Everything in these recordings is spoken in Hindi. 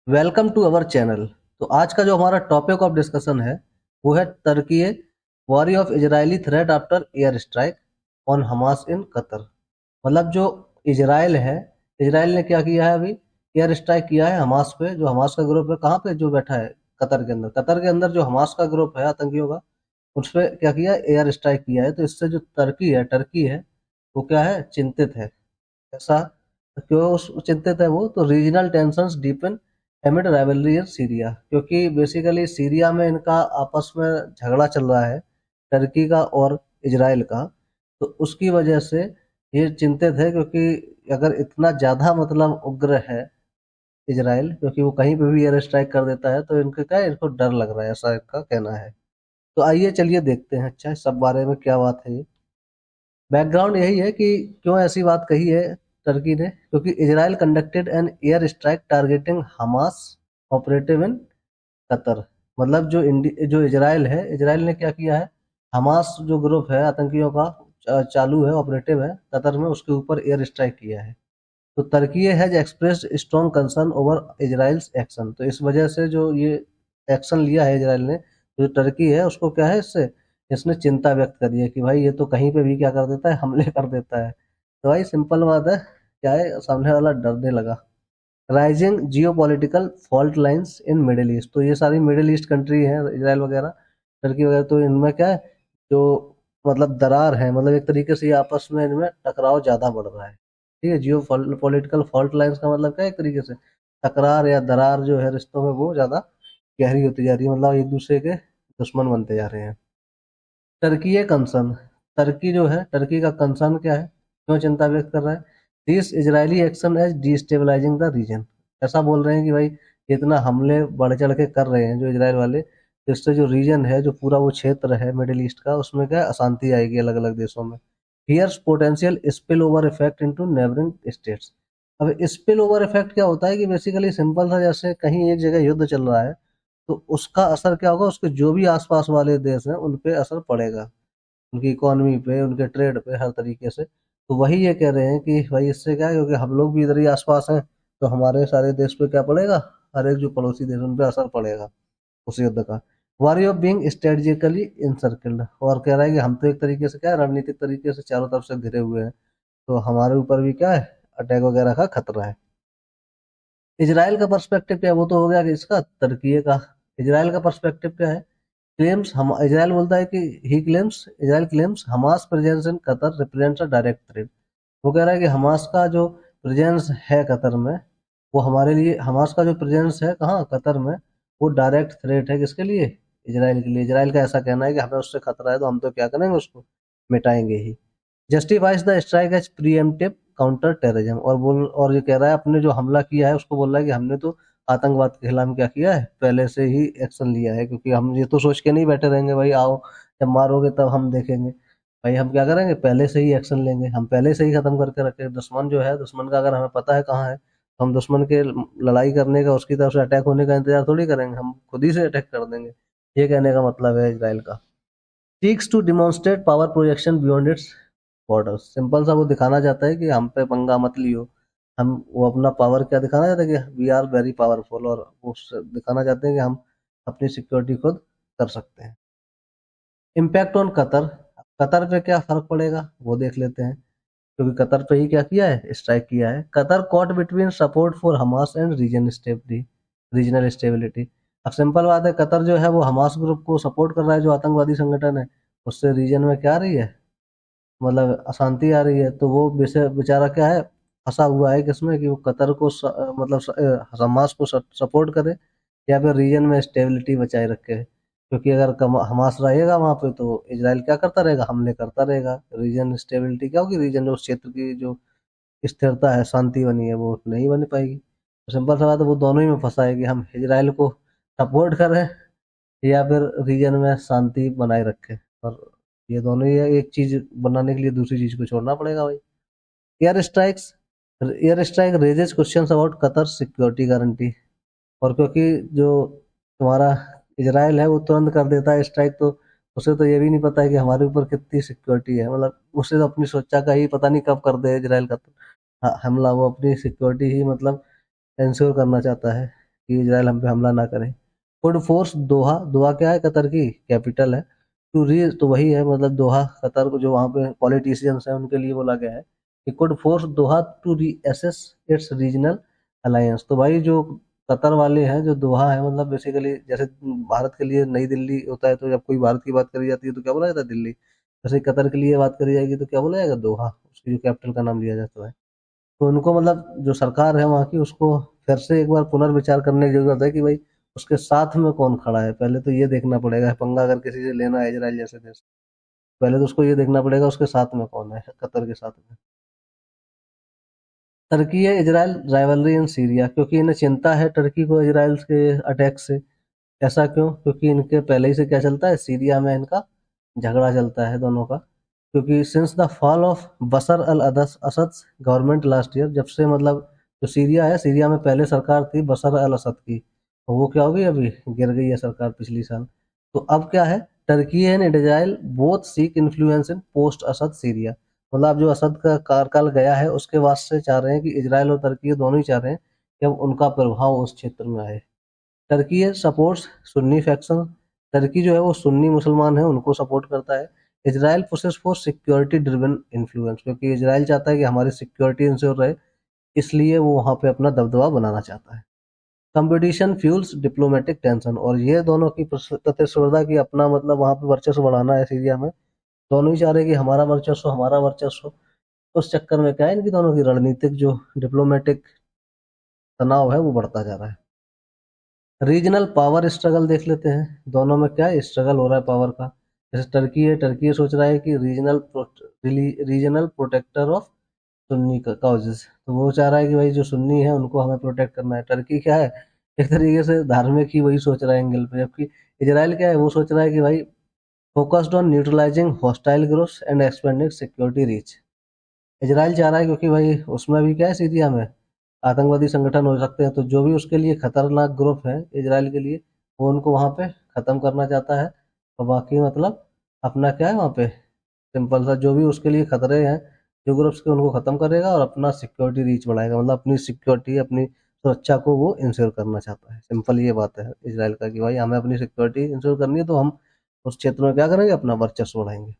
Welcome to our channel. तो आज का जो हमारा टॉपिक ऑफ डिस्कशन है वो है Turkey worry of Israeli threat after air strike on Hamas in Qatar. मतलब जो इजराइल है, इजराइल ने क्या किया है, अभी एयर स्ट्राइक किया है हमास पे। जो हमास का ग्रुप है कहाँ पे जो बैठा है, कतर के अंदर। कतर के अंदर जो हमास का ग्रुप है आतंकियों का, उस पे क्या किया, एयर स्ट्राइक किया है। तो इससे जो टर्की है वो क्या है, चिंतित है। ऐसा क्यों चिंतित है वो, तो regional tensions deepen एमिड rivalry in Syria, क्योंकि बेसिकली सीरिया में इनका आपस में झगड़ा चल रहा है, टर्की का और इजराइल का। तो उसकी वजह से ये चिंतित है, क्योंकि अगर इतना ज्यादा मतलब उग्र है इजराइल, क्योंकि वो कहीं पे भी एयर स्ट्राइक कर देता है, तो इनके क्या है, इनको डर लग रहा है, ऐसा इनका कहना है। तो आइए चलिए देखते हैं अच्छा इस सब बारे में क्या बात है। ये बैकग्राउंड यही है कि क्यों ऐसी बात कही है टर्की ने, क्योंकि Israel conducted an air strike targeting Hamas operative in Qatar. मतलब जो इजराइल है, इजराइल ने क्या किया है, हमास जो ग्रुप है आतंकियों का चालू है, ऑपरेटिव है कतर में, उसके ऊपर एयर स्ट्राइक किया है। तो Turkey has expressed strong concern over Israel's action. तो इस वजह से जो ये एक्शन लिया है इजराइल ने, जो टर्की है उसको क्या है, इससे इसने चिंता व्यक्त करी है कि भाई ये तो कहीं पे भी क्या कर देता है, हमले कर देता है। तो भाई सिंपल बात है, क्या है, सामने वाला डरने लगा। Rising geopolitical fault lines in middle east. तो ये सारी मिडिल ईस्ट कंट्री है, इसराइल वगैरह, टर्की वगैरह, तो इनमें क्या है, जो मतलब दरार है, मतलब एक तरीके से ये आपस में इनमें टकराव ज्यादा बढ़ रहा है। ठीक है, जियो पॉलिटिकल फॉल्ट लाइंस का मतलब क्या है, एक तरीके से टकरार या दरार जो है रिश्तों में वो ज्यादा गहरी होती जा रही है, मतलब एक दूसरे के दुश्मन बनते जा रहे हैं। टर्की है कंसर्न, टर्की जो है, टर्की का कंसर्न क्या है, क्यों चिंता व्यक्त कर रहा है। This Israeli action as destabilising the region. ऐसा बोल रहे हैं कि भाई इतना हमले बढ़ चढ़ के कर रहे हैं जो इजराइल वाले, जिससे जो रीजन है, जो पूरा वो क्षेत्र है मिडिल ईस्ट का, उसमें क्या है, अशांति आएगी अलग अलग देशों में। Here's potential spill over effect into neighbouring states. अब स्पिल ओवर इफेक्ट क्या होता है कि बेसिकली सिंपल सा, जैसे कहीं एक जगह युद्ध चल रहा है, तो उसका असर क्या होगा, उसके जो भी आसपास वाले देश हैं उन पे असर पड़ेगा, उनकी इकोनॉमी पे, उनके ट्रेड पे, हर तरीके से। तो वही ये कह रहे हैं कि भाई इससे क्या है, क्योंकि हम लोग भी इधर ही आसपास हैं, तो हमारे सारे देश पे क्या पड़ेगा, हर एक जो पड़ोसी देश उन पे असर पड़ेगा उस युद्ध का। वॉरी ऑफ बीइंग स्ट्रेटेजिकली इंसर्कल्ड, और कह रहा है कि हम तो एक तरीके से क्या है, रणनीतिक तरीके से चारों तरफ से घिरे हुए हैं, तो हमारे ऊपर भी क्या है, अटैक वगैरह का खतरा है। इजराइल का पर्सपेक्टिव क्या है, वो तो हो गया कि इसका तुर्की का। इजराइल का पर्सपेक्टिव क्या है, क्लेम्स हम, इजराइल बोलता है कि ही claims, Israel claims Hamas presence in Qatar represents a direct threat. वो कह रहा है कि हमास का जो प्रेजेंस है कतर में, वो हमारे लिए, हमास का जो प्रेजेंस है कहाँ, कतर में, वो डायरेक्ट थ्रेट है किसके लिए, इजराइल के लिए। इजराइल का ऐसा कहना है कि हमें उससे खतरा है, तो हम तो क्या करेंगे, उसको मिटाएंगे ही। Justifies the strike as preemptive counter terrorism, और बोल, और ये कह रहा है अपने जो हमला किया है उसको बोल रहा है कि हमने तो आतंकवाद के खिलाफ क्या किया है, पहले से ही एक्शन लिया है, क्योंकि हम ये तो सोच के नहीं बैठे रहेंगे भाई आओ जब मारोगे तब हम देखेंगे। भाई हम क्या करेंगे, पहले से ही एक्शन लेंगे, हम पहले से ही खत्म करके रखे। दुश्मन जो है, दुश्मन का अगर हमें पता है कहाँ है, तो हम दुश्मन के लड़ाई करने का, उसकी तरफ से अटैक होने का इंतजार थोड़ी करेंगे, हम खुद ही से अटैक कर देंगे। ये कहने का मतलब है इजराइल का। Seeks to demonstrate power projection beyond its border. Simple सा वो दिखाना चाहता है कि हम पे पंगा मत लियो। हम, वो अपना पावर क्या दिखाना चाहते हैं कि वी आर वेरी पावरफुल, और वो दिखाना चाहते हैं कि हम अपनी सिक्योरिटी खुद कर सकते हैं। इम्पैक्ट ऑन कतर, कतर पे क्या फर्क पड़ेगा वो देख लेते हैं, क्योंकि कतर पे ही क्या किया है, स्ट्राइक किया है। Qatar caught between support for Hamas and regional stability. अब सिंपल बात है, कतर जो है वो हमास ग्रुप को सपोर्ट कर रहा है, जो आतंकवादी संगठन है, उससे रीजन में क्या आ रही है, मतलब अशांति आ रही है। तो वो बेचारा क्या है, फंसा हुआ है किसमें, कि वो कतर को मतलब हमास को सपोर्ट करे, या फिर रीजन में स्टेबिलिटी बचाए रखे। क्योंकि अगर हमास रहेगा वहां पे, तो इजराइल क्या करता रहेगा, हमले करता रहेगा। रीजन स्टेबिलिटी क्या होगी, रीजन जो क्षेत्र की जो स्थिरता है, शांति बनी है, वो नहीं बन पाएगी। तो सिंपल सा बात है, वो दोनों ही में फंसा है कि हम इजराइल को सपोर्ट करें या फिर रीजन में शांति बनाए रखें। और ये दोनों ही है, एक चीज बनाने के लिए दूसरी चीज को छोड़ना पड़ेगा भाई। Air strikes, air strike raises questions about Qatar security guarantee. और क्योंकि जो तुम्हारा इजराइल है वो तुरंत कर देता है स्ट्राइक, तो उसे तो ये भी नहीं पता है कि हमारे ऊपर कितनी सिक्योरिटी है। मतलब उसे तो अपनी सुरक्षा का ही पता नहीं कब कर दे इजराइल का हमला। वो अपनी सिक्योरिटी ही मतलब इंश्योर करना चाहता है। कि इजराइल हम पे हमला ना करे। कुड फोर्स दोहा, दोहा क्या है, कतर की कैपिटल है। टू री, तो वही है मतलब दोहा, कतर को जो वहाँ पे पॉलिटिशियंस हैं उनके लिए बोला गया है कि could force Doha to reassess its regional alliance. तो भाई जो कतर वाले हैं, जो दोहा है, मतलब बेसिकली जैसे भारत के लिए नई दिल्ली होता है, तो जब कोई भारत की बात करी जाती है तो क्या बोला जाता है, दिल्ली। जैसे कतर के लिए बात करी जाएगी तो क्या बोला जाएगा, दोहा, उसकी जो कैपिटल का नाम लिया जाता है। तो उनको मतलब जो सरकार है वहाँ की, उसको फिर से एक बार पुनर्विचार करने की जरूरत है कि भाई उसके साथ में कौन खड़ा है। पहले तो ये देखना पड़ेगा, पंगा अगर किसी से लेना है इजराइल जैसे देश, पहले तो उसको ये देखना पड़ेगा उसके साथ में कौन है, कतर के साथ में। टर्की है इजराइल राइवलरी इन सीरिया, क्योंकि इन्हें चिंता है टर्की को इजराइल के अटैक से। ऐसा क्यों? क्योंकि इनके पहले ही से क्या चलता है, सीरिया में इनका झगड़ा चलता है दोनों का। क्योंकि since the fall of Bashar al Assad government last year, जब से मतलब जो सीरिया है, सीरिया में पहले सरकार थी बशर अल असद की, तो वो क्या हो गई, अभी गिर गई है सरकार पिछली साल। तो अब क्या है, Turkey and Israel both seek influence in post Asad Syria. मतलब जो असद का कार्यकाल गया है उसके वास्ते चाह रहे हैं कि इजराइल और टर्की दोनों ही चाह रहे हैं कि अब उनका प्रभाव उस क्षेत्र में आए। Turkey supports Sunni faction, Turkey जो है वो सुन्नी मुसलमान है उनको सपोर्ट करता है। Israel pushes for security driven influence, क्योंकि इजराइल चाहता है कि हमारी सिक्योरिटी इंश्योर रहे, इसलिए वो वहाँ पे अपना दबदबा बनाना चाहता है। कंपटीशन फ्यूल्स डिप्लोमेटिक टेंशन, और ये दोनों की प्रतिस्पर्धा की अपना मतलब वहाँ पे वर्चस्व बढ़ाना है सीरिया में। दोनों ही चाह रहे हैं कि हमारा वर्चस्व, हमारा वर्चस्व। उस चक्कर में क्या है, इनकी दोनों की रणनीतिक जो डिप्लोमेटिक तनाव है वो बढ़ता जा रहा है। रीजनल पावर स्ट्रगल देख लेते हैं, दोनों में क्या स्ट्रगल हो रहा है पावर का। जैसे टर्की है, टर्की सोच रहा है कि regional protector of Sunni causes, तो वो चाह रहा है कि भाई जो सुन्नी है उनको हमें प्रोटेक्ट करना है। टर्की क्या है, एक तरीके से धार्मिक ही वही सोच रहा है एंगल पे, जबकि इजराइल क्या है, वो सोच रहा है कि भाई focused on neutralising hostile groups and expanding security reach. Israel चाह रहा है क्योंकि भाई उसमें भी क्या है, सीरिया में आतंकवादी संगठन हो सकते हैं, तो जो भी उसके लिए खतरनाक ग्रुप है इजराइल के लिए, वो उनको वहां पे खत्म करना चाहता है। और बाकी मतलब अपना क्या है वहां पे, सिंपल सा, जो भी उसके लिए खतरे हैं जो ग्रुप्स के, उनको खत्म करेगा और अपना सिक्योरिटी रीच बढ़ाएगा, मतलब अपनी सिक्योरिटी, अपनी सुरक्षा को वो इंश्योर करना चाहता है। सिंपल ये बात है इसराइल का कि भाई हमें अपनी सिक्योरिटी इंश्योर करनी है, तो हम उस क्षेत्र में क्या करेंगे, अपना वर्चस्व बढ़ाएंगे।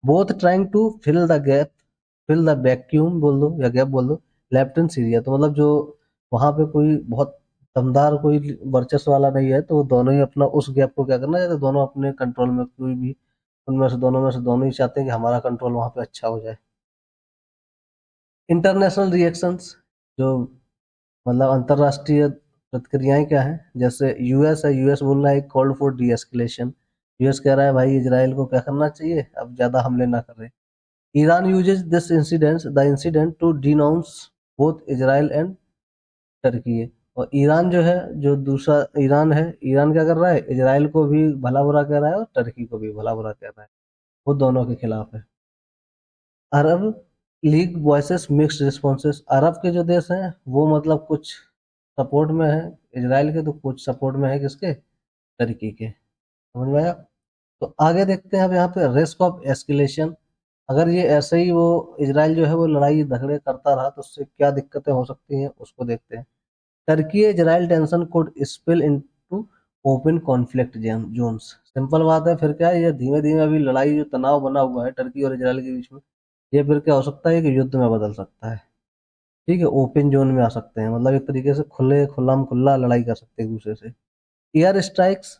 Both trying to fill the gap, fill the vacuum बोल दो या गैप बोल दो, लेफ्ट इन सीरिया। तो मतलब जो वहां पे कोई बहुत दमदार कोई वर्चस्व वाला नहीं है, तो वो दोनों ही अपना उस गैप को क्या करना चाहते हैं, दोनों अपने कंट्रोल में, कोई भी उनमें से दोनों में से दोनों ही चाहते हैं कि हमारा कंट्रोल वहां पे अच्छा हो जाए। इंटरनेशनल रिएक्शंस, जो मतलब अंतरराष्ट्रीय प्रतिक्रियाएं क्या है, जैसे यूएस है, यूएस बोल रहा है called for D escalation. US कह रहा है भाई इजराइल को क्या करना चाहिए, अब ज्यादा हमले ना कर रहे। Iran uses this incident to denounce both Israel and Turkey है। और ईरान जो है, जो दूसरा ईरान है, ईरान क्या कर रहा है, इजराइल को भी भला बुरा कह रहा है और टर्की को भी भला बुरा कह रहा है, वो दोनों के खिलाफ है। अरब लीग वॉइसेस मिक्स्ड रिस्पॉन्सेस, अरब के जो देश हैं वो मतलब कुछ सपोर्ट में है इजराइल के, तो कुछ सपोर्ट में है किसके, टर्की के। समझ में आया? तो आगे देखते हैं अब यहाँ पे रिस्क ऑफ एस्केलेशन। अगर ये ऐसे ही वो इजराइल जो है वो लड़ाई झगड़े करता रहा तो उससे क्या दिक्कतें हो सकती हैं, उसको देखते हैं। Turkey Israel tension could spill into open conflict zones. Simple बात है, फिर क्या है, ये धीमे धीमे अभी लड़ाई जो तनाव बना हुआ है टर्की और इजराइल के बीच में, ये फिर क्या हो सकता है कि युद्ध में बदल सकता है। ठीक है, ओपन जोन में आ सकते हैं, मतलब एक तरीके से खुले खुल्लाम खुल्ला लड़ाई कर सकते हैं एक दूसरे से। Air strikes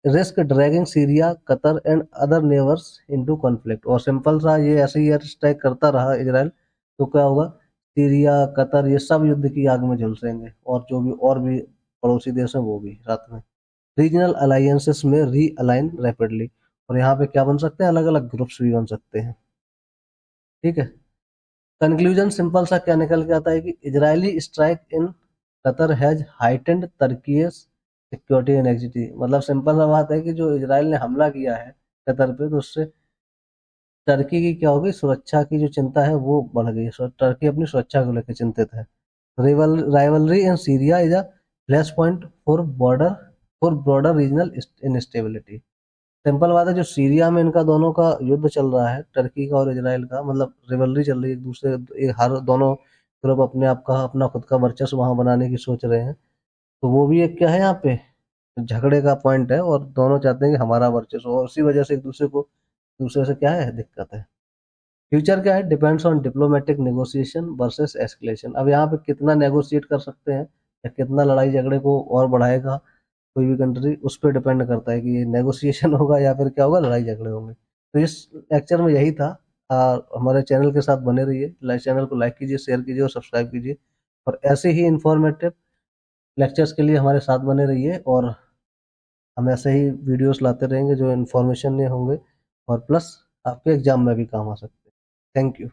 risk dragging Syria Qatar and other neighbours into conflict. और सिंपल सा, ये ऐसे ही एयर स्ट्राइक करता रहा इजराइल, तो क्या होगा, सीरिया कतर ये सब युद्ध की आग में झुलसेंगे, और भी पड़ोसी देश हैं वो भी साथ में। रीजनल अलायंसेस में री अलाइन रैपिडली, और यहाँ पे क्या बन सकते हैं, अलग अलग ग्रुप्स भी बन सकते हैं। ठीक है, कंक्लूजन सिंपल सा क्या निकल के आता है कि Israeli strike in Qatar has heightened Turkey security and anxiety. मतलब सिंपल सा बात है कि जो इजराइल ने हमला किया है कतर पे, तो उससे टर्की की क्या होगी, सुरक्षा की जो चिंता है वो बढ़ गई। टर्की अपनी सुरक्षा को लेकर चिंतित है। Rivalry in Syria is a flash point for broader regional instability. Simple बात है, जो सीरिया में इनका दोनों का युद्ध चल रहा है, टर्की का और इजराइल का, मतलब रिवलरी चल रही है एक दूसरे, हर दोनों ग्रुप अपने आप का अपना खुद का वर्चस्व वहां बनाने की सोच रहे हैं। तो वो भी एक क्या है यहाँ पे झगड़े का पॉइंट है, और दोनों चाहते हैं कि हमारा वर्चस्व हो, और उसी वजह से एक दूसरे से क्या है दिक्कत है। फ्यूचर क्या है, depends on diplomatic negotiation versus escalation. अब यहाँ पे कितना नेगोशिएट कर सकते हैं या कितना लड़ाई झगड़े को और बढ़ाएगा कोई भी कंट्री, उस पर डिपेंड करता है कि ये नेगोशिएशन होगा या फिर क्या होगा, लड़ाई झगड़े होंगे। तो इस लेक्चर में यही था। हमारे चैनल के साथ बने रहिए, चैनल को लाइक कीजिए, शेयर कीजिए और सब्सक्राइब कीजिए, और ऐसे ही इंफॉर्मेटिव लेक्चर्स के लिए हमारे साथ बने रहिए, और हम ऐसे ही वीडियोस लाते रहेंगे जो इन्फॉर्मेशन होंगे और प्लस आपके एग्जाम में भी काम आ सकते हैं। Thank you.